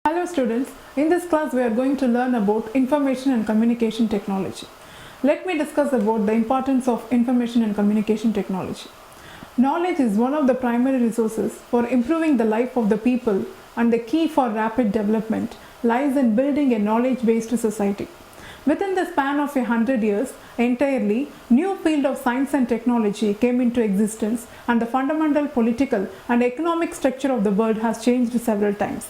Hello students, in this class we are going to learn about information and communication technology. Let me discuss about the importance of information and communication technology. Knowledge is one of the primary resources for improving the life of the people, and the key for rapid development lies in building a knowledge-based society. Within the span of 100 years, entirely new field of science and technology came into existence, and the fundamental political and economic structure of the world has changed several times.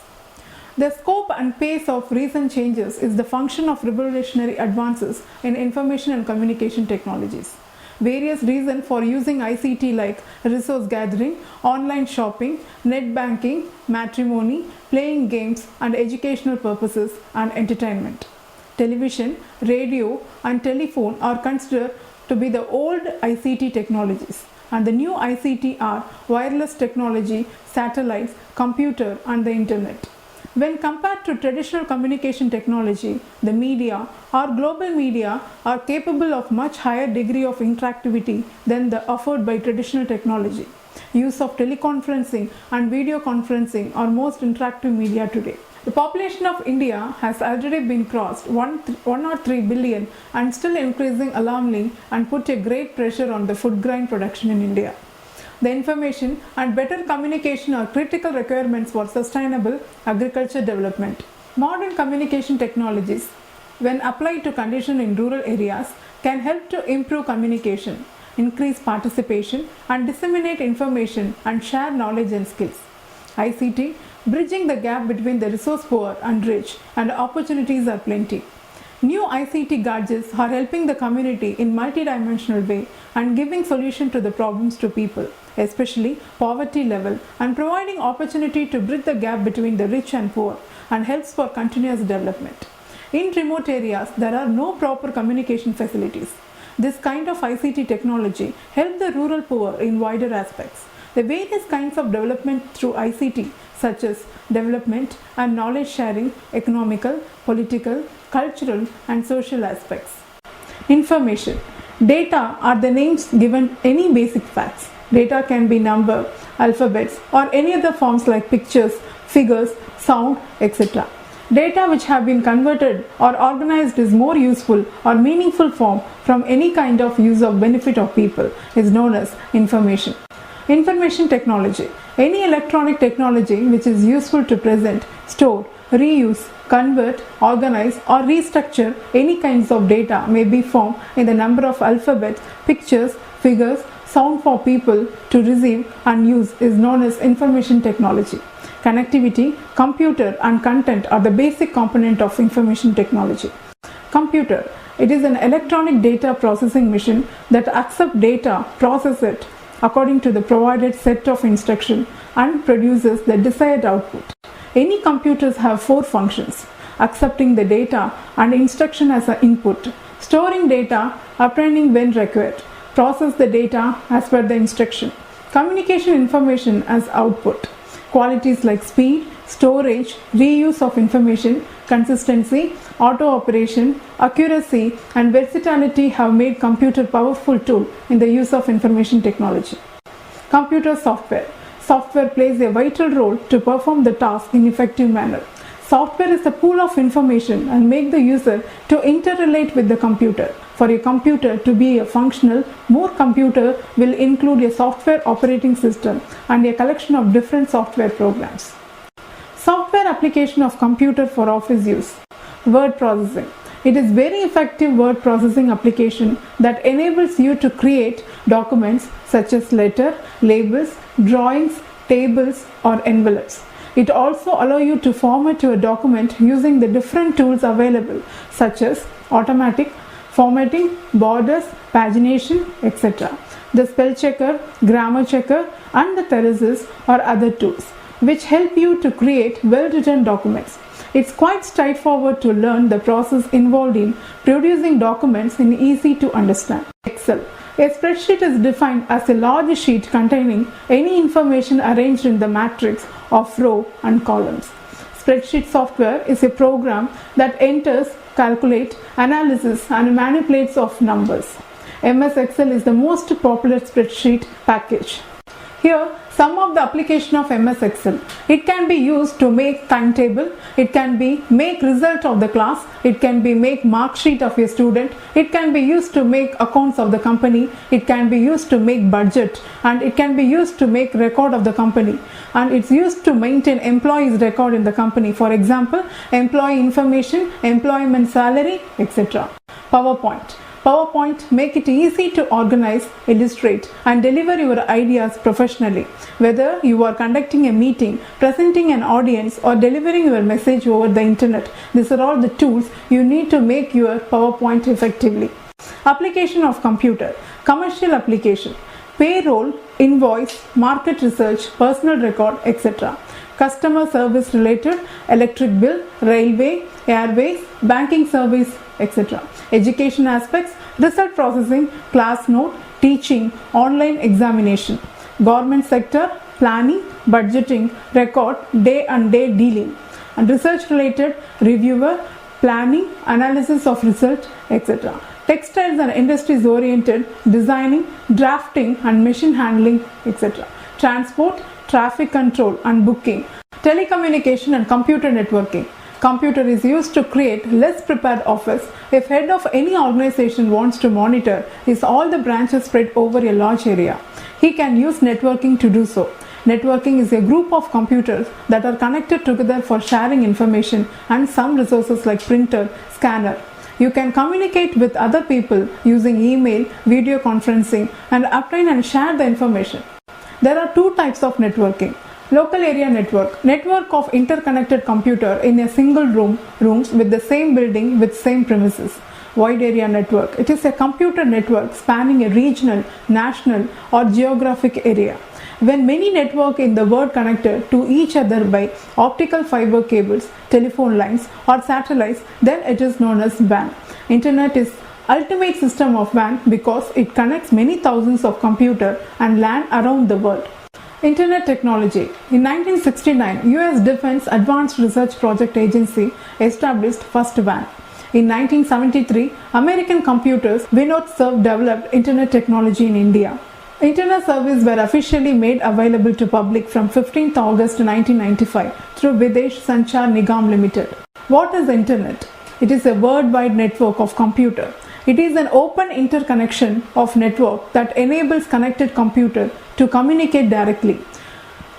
The scope and pace of recent changes is the function of revolutionary advances in information and communication technologies. Various reasons for using ICT like resource gathering, online shopping, net banking, matrimony, playing games, and educational purposes and entertainment. Television, radio, and telephone are considered to be the old ICT technologies, and the new ICT are wireless technology, satellites, computer, and the internet. When compared to traditional communication technology, the media or global media are capable of much higher degree of interactivity than the offered by traditional technology. Use of teleconferencing and video conferencing are most interactive media today. The population of India has already been crossed 103 billion and still increasing alarmingly, and put a great pressure on the food grain production in India. The information and better communication are critical requirements for sustainable agriculture development. Modern communication technologies, when applied to conditions in rural areas, can help to improve communication, increase participation, and disseminate information and share knowledge and skills. ICT, bridging the gap between the resource poor and rich, and opportunities are plenty. New ICT gadgets are helping the community in multidimensional way and giving solution to the problems to people, especially poverty level, and providing opportunity to bridge the gap between the rich and poor, and helps for continuous development. In remote areas, there are no proper communication facilities. This kind of ICT technology helps the rural poor in wider aspects. The various kinds of development through ICT, such as development and knowledge sharing, economical, political, cultural, and social aspects. Information. Data are the names given any basic facts. Data can be number, alphabets, or any other forms like pictures, figures, sound, etc. Data which have been converted or organized is more useful or meaningful form from any kind of use of benefit of people is known as information. Information technology. Any electronic technology which is useful to present, store, reuse, convert, organize, or restructure any kinds of data may be formed in the number of alphabets, pictures, figures, sound for people to receive and use is known as information technology. Connectivity, computer, and content are the basic component of information technology. Computer. It is an electronic data processing machine that accepts data, processes it according to the provided set of instructions, and produces the desired output. Any computers have four functions: accepting the data and instruction as an input, storing data, appending when required, process the data as per the instruction, communication information as output. Qualities like speed, storage, reuse of information, consistency, auto operation, accuracy, and versatility have made computer powerful tool in the use of information technology. Computer software. Software plays a vital role to perform the task in effective manner. Software is a pool of information and make the user to interrelate with the computer. For a computer to be a functional, more computer will include a software operating system and a collection of different software programs. Software application of computer for office use. Word processing. It is very effective word processing application that enables you to create documents such as letter, labels, drawings, tables, or envelopes. It also allows you to format your document using the different tools available such as automatic formatting, borders, pagination, etc. The spell checker, grammar checker, and the thesaurus are other tools which help you to create well-written documents. It's quite straightforward to learn the process involved in producing documents in easy to understand. Excel. A spreadsheet is defined as a large sheet containing any information arranged in the matrix of row and columns. Spreadsheet software is a program that enters, calculates, analyzes, and manipulates of numbers. MS Excel is the most popular spreadsheet package. Here, Some of the application of MS Excel. It can be used to make timetable, it can be make result of the class, it can be make mark sheet of a student, it can be used to make accounts of the company, it can be used to make budget, and it can be used to make record of the company, and it's used to maintain employees record in the company. For example, employee information, employment salary, etc. PowerPoint. PowerPoint make it easy to organize, illustrate and deliver your ideas professionally. Whether you are conducting a meeting, presenting an audience or delivering your message over the internet, these are all the tools you need to make your PowerPoint effectively. Application of computer. Commercial application. Payroll, invoice, market research, personal record, etc. Customer service related, electric bill, railway, airways, banking service, etc. Education aspects, result processing, class note, teaching, online examination. Government sector, planning, budgeting, record, day and day dealing. And research related, reviewer, planning, analysis of result, etc. Textiles and industries oriented, designing, drafting and machine handling, etc. Transport, traffic control and booking. Telecommunication and computer networking. Computer is used to create less prepared office. If head of any organization wants to monitor is all the branches spread over a large area, he can use networking to do so. Networking is a group of computers that are connected together for sharing information and some resources like printer, scanner. You can communicate with other people using email, video conferencing and obtain and share the information. There are two types of networking. Local area network. Network of interconnected computer in a single rooms with the same building with same premises. Wide area network. It is a computer network spanning a regional, national or geographic area. When many network in the world connected to each other by optical fiber cables, telephone lines or satellites, then it is known as WAN. Internet is ultimate system of WAN because it connects many thousands of computers and LAN around the world. Internet technology. In 1969, US Defense Advanced Research Project Agency established first WAN. In 1973, American computers Vinod Cerf developed Internet technology in India. Internet service were officially made available to public from 15th August 1995 through Videsh Sanchar Nigam Limited. What is Internet? It is a worldwide network of computer. It is an open interconnection of network that enables connected computer to communicate directly.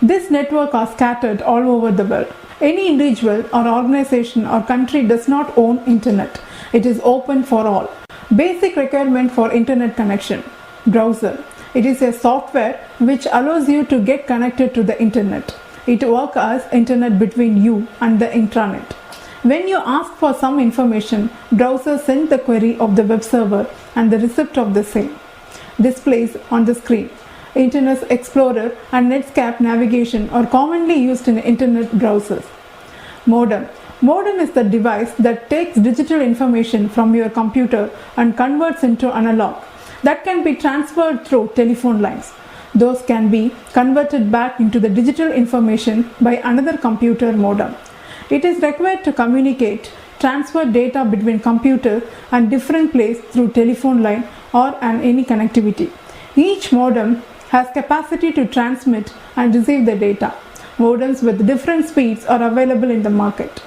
This network are scattered all over the world. Any individual or organization or country does not own Internet. It is open for all. Basic requirement for Internet connection. Browser. It is a software which allows you to get connected to the Internet. It works as Internet between you and the intranet. When you ask for some information, browser sends the query of the web server and the receipt of the same displays on the screen. Internet Explorer and Netscape navigation are commonly used in Internet browsers. Modem. Modem is the device that takes digital information from your computer and converts into analog that can be transferred through telephone lines. Those can be converted back into the digital information by another computer modem. It is required to communicate, transfer data between computers and different places through telephone line or any connectivity. Each modem has capacity to transmit and receive the data. Modems with different speeds are available in the market.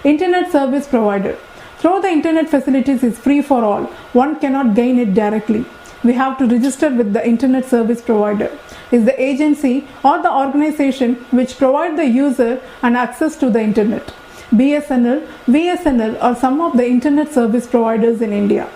Internet service provider. Though the internet facilities is free for all, one cannot gain it directly. We have to register with the internet service provider. Is the agency or the organization which provide the user and access to the internet. BSNL, VSNL are some of the internet service providers in India.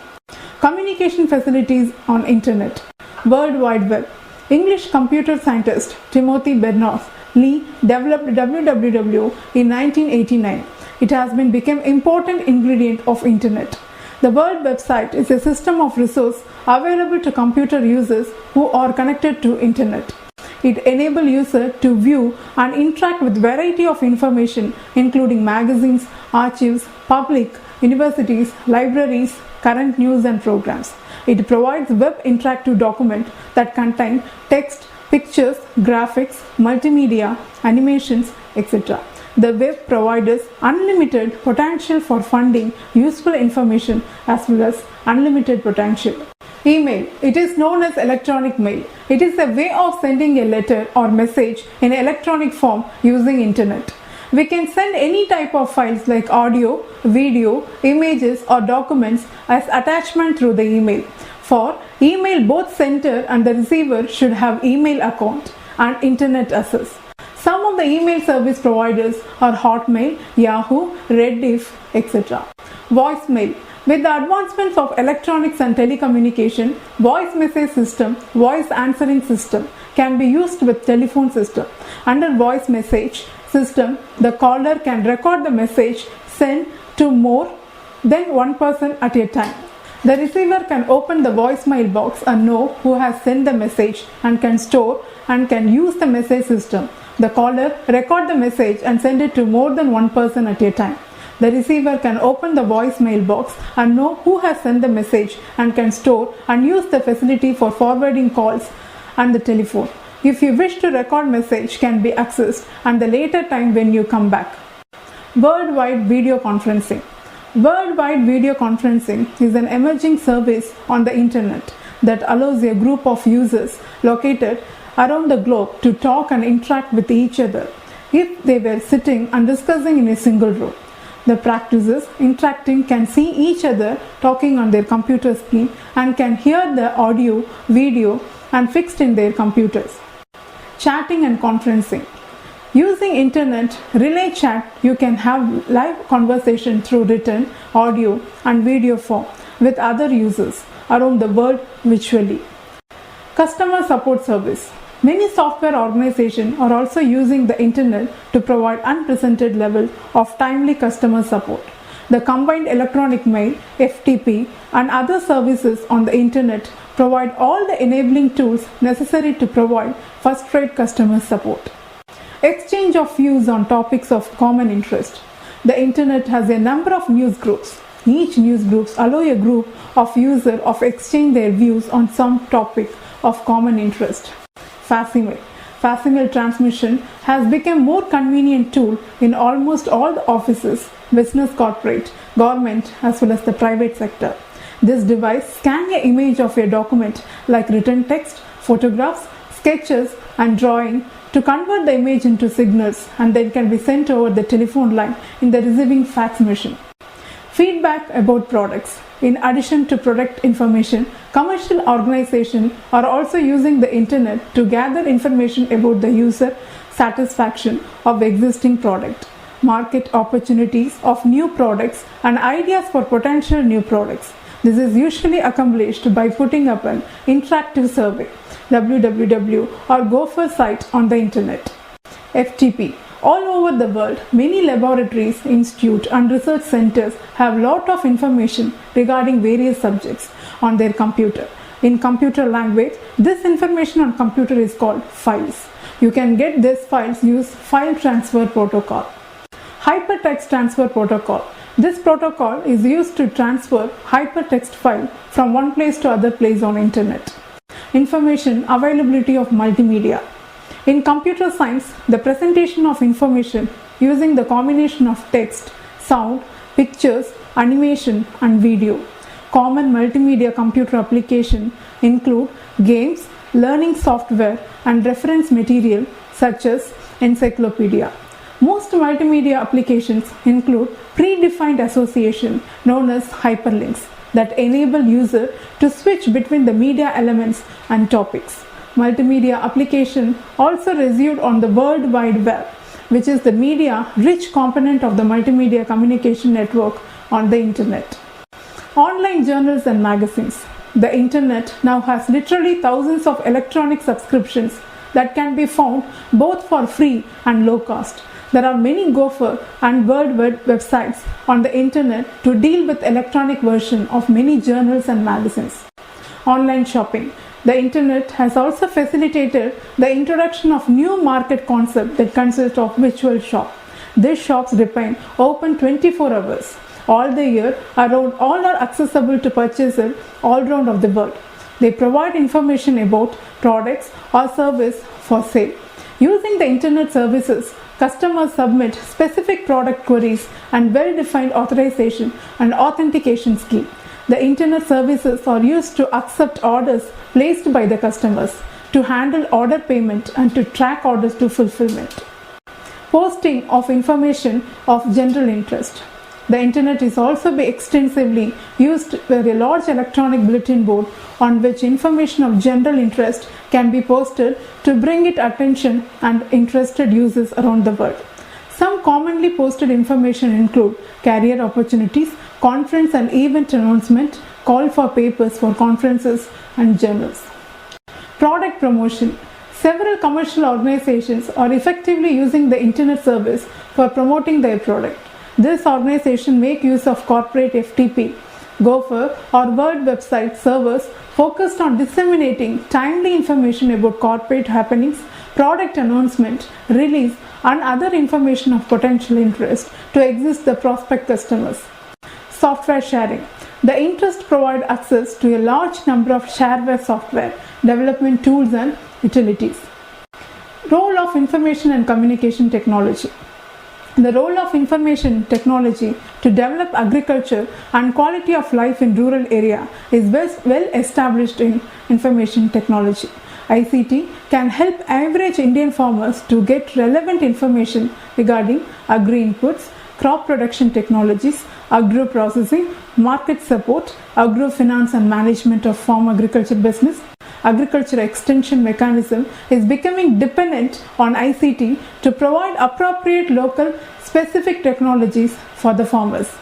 Communication facilities on internet. World Wide Web. English computer scientist Timothy Berners-Lee developed WWW in 1989. It has become important ingredient of internet. The World Website is a system of resources available to computer users who are connected to internet. It enables users to view and interact with variety of information including magazines, archives, public, universities, libraries, current news and programs. It provides web interactive documents that contain text, pictures, graphics, multimedia, animations, etc. The web provides unlimited potential for funding useful information as well as unlimited potential. Email. It is known as electronic mail. It is a way of sending a letter or message in electronic form using internet. We can send any type of files like audio, video, images or documents as attachment through the email. For email, both sender and the receiver should have email account and internet access. Some of the email service providers are Hotmail, Yahoo, Rediff, etc. Voicemail. With the advancements of electronics and telecommunication, voice message system, voice answering system can be used with telephone system. Under voice message system, the caller can record the message sent to more than one person at a time. The receiver can open the voicemail box and know who has sent the message and can store and can use the message system. The caller record the message and send it to more than one person at a time. The receiver can open the voicemail box and know who has sent the message and can store and use the facility for forwarding calls and the telephone. If you wish to record message can be accessed at the later time when you come back. Worldwide video conferencing. Worldwide video conferencing is an emerging service on the internet that allows a group of users located around the globe to talk and interact with each other if they were sitting and discussing in a single room. The practices interacting can see each other talking on their computer screen and can hear the audio, video and fixed in their computers. Chatting and conferencing. Using internet relay chat, you can have live conversation through written, audio and video form with other users around the world virtually. Customer support service. Many software organizations are also using the internet to provide unprecedented level of timely customer support. The combined electronic mail, FTP and other services on the internet provide all the enabling tools necessary to provide first-rate customer support. Exchange of views on topics of common interest. The internet has a number of news groups. Each news groups allow a group of users of exchange their views on some topic of common interest. Facsimile. Facsimile transmission has become more convenient tool in almost all the offices, business, corporate, government as well as the private sector. This device scans an image of a document like written text, photographs, sketches and drawing to convert the image into signals and then can be sent over the telephone line in the receiving fax machine. Feedback about products. In addition to product information, commercial organizations are also using the internet to gather information about the user satisfaction of existing product, market opportunities of new products and ideas for potential new products. This is usually accomplished by putting up an interactive survey, www or Gopher site on the internet. FTP. All over the world, many laboratories, institutes and research centers have lot of information regarding various subjects on their computer. In computer language, this information on computer is called files. You can get these files use file transfer protocol. Hypertext transfer protocol. This protocol is used to transfer hypertext file from one place to other place on internet. Information availability of multimedia. In computer science, the presentation of information using the combination of text, sound, pictures, animation and video. Common multimedia computer applications include games, learning software and reference material such as encyclopedia. Most multimedia applications include predefined association known as hyperlinks that enable user to switch between the media elements and topics. Multimedia application also received on the World Wide Web, which is the media-rich component of the multimedia communication network on the internet. Online journals and magazines. The internet now has literally thousands of electronic subscriptions that can be found both for free and low cost. There are many Gopher and World Wide websites on the internet to deal with electronic version of many journals and magazines. Online shopping. The internet has also facilitated the introduction of new market concept that consists of virtual shop. These shops remain open 24 hours all the year around, all are accessible to purchasers all around of the world. They provide information about products or service for sale. Using the internet services, customers submit specific product queries and well-defined authorization and authentication scheme. The internet services are used to accept orders placed by the customers, to handle order payment and to track orders to fulfillment. Posting of information of general interest. The internet is also extensively used where a large electronic bulletin board on which information of general interest can be posted to bring it attention and interested users around the world. Some commonly posted information include career opportunities, conference and event announcement, call for papers for conferences and journals. Product promotion. Several commercial organizations are effectively using the internet service for promoting their product. This organization make use of corporate FTP, Gopher or Word website servers focused on disseminating timely information about corporate happenings, product announcement, release and other information of potential interest to exist the prospect customers. Software sharing. The interest provide access to a large number of shareware software, development tools and utilities. Role of information and communication technology. The role of information technology to develop agriculture and quality of life in rural area is well established in information technology. ICT can help average Indian farmers to get relevant information regarding agri inputs, crop production technologies, agro processing, market support, agrofinance and management of farm agriculture business. Agriculture extension mechanism is becoming dependent on ICT to provide appropriate local specific technologies for the farmers.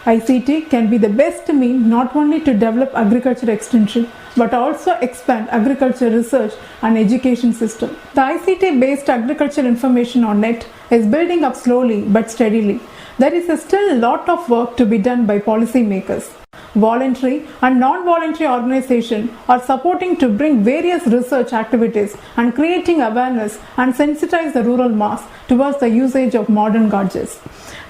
ICT can be the best means not only to develop agriculture extension but also expand agriculture research and education system. The ICT based agriculture information on net is building up slowly but steadily. There is still a lot of work to be done by policymakers. Voluntary and non-voluntary organizations are supporting to bring various research activities and creating awareness and sensitize the rural mass towards the usage of modern gadgets,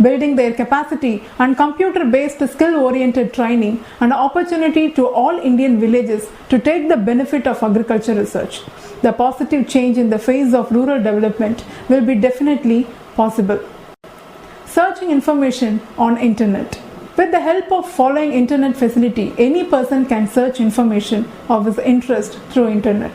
building their capacity and computer-based skill-oriented training and opportunity to all Indian villages to take the benefit of agriculture research. The positive change in the phase of rural development will be definitely possible. Searching information on internet. With the help of following internet facility, any person can search information of his interest through internet.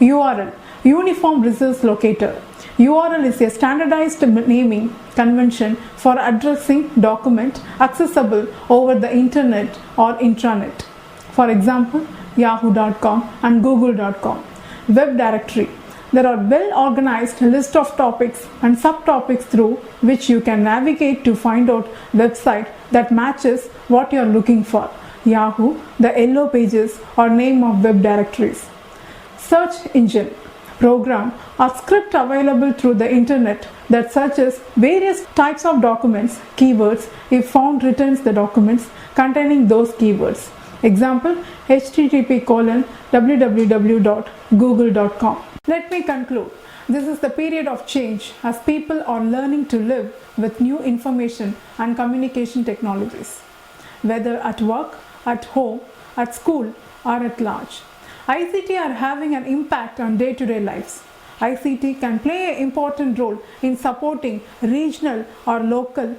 URL, Uniform Resource Locator. URL is a standardized naming convention for addressing document accessible over the internet or intranet. For example, yahoo.com and google.com. Web directory. There are well-organized list of topics and subtopics through which you can navigate to find out website that matches what you are looking for. Yahoo, the yellow pages or name of web directories. Search engine, program or script available through the internet that searches various types of documents, keywords, if found returns the documents containing those keywords. Example, http://www.google.com. Let me conclude. This is the period of change as people are learning to live with new information and communication technologies, whether at work, at home, at school, or at large. ICT are having an impact on day-to-day lives. ICT can play an important role in supporting regional or local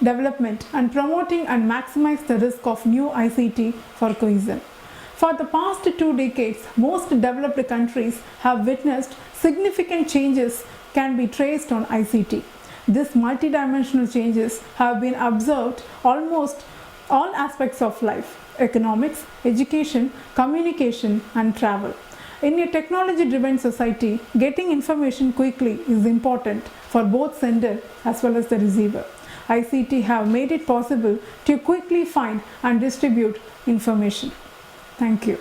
development and promoting and maximize the risk of new ICT for cohesion. For the past 2 decades, most developed countries have witnessed significant changes can be traced on ICT. These multidimensional changes have been observed almost all aspects of life: economics, education, communication, and travel. In a technology-driven society, getting information quickly is important for both sender as well as the receiver. ICT have made it possible to quickly find and distribute information. Thank you.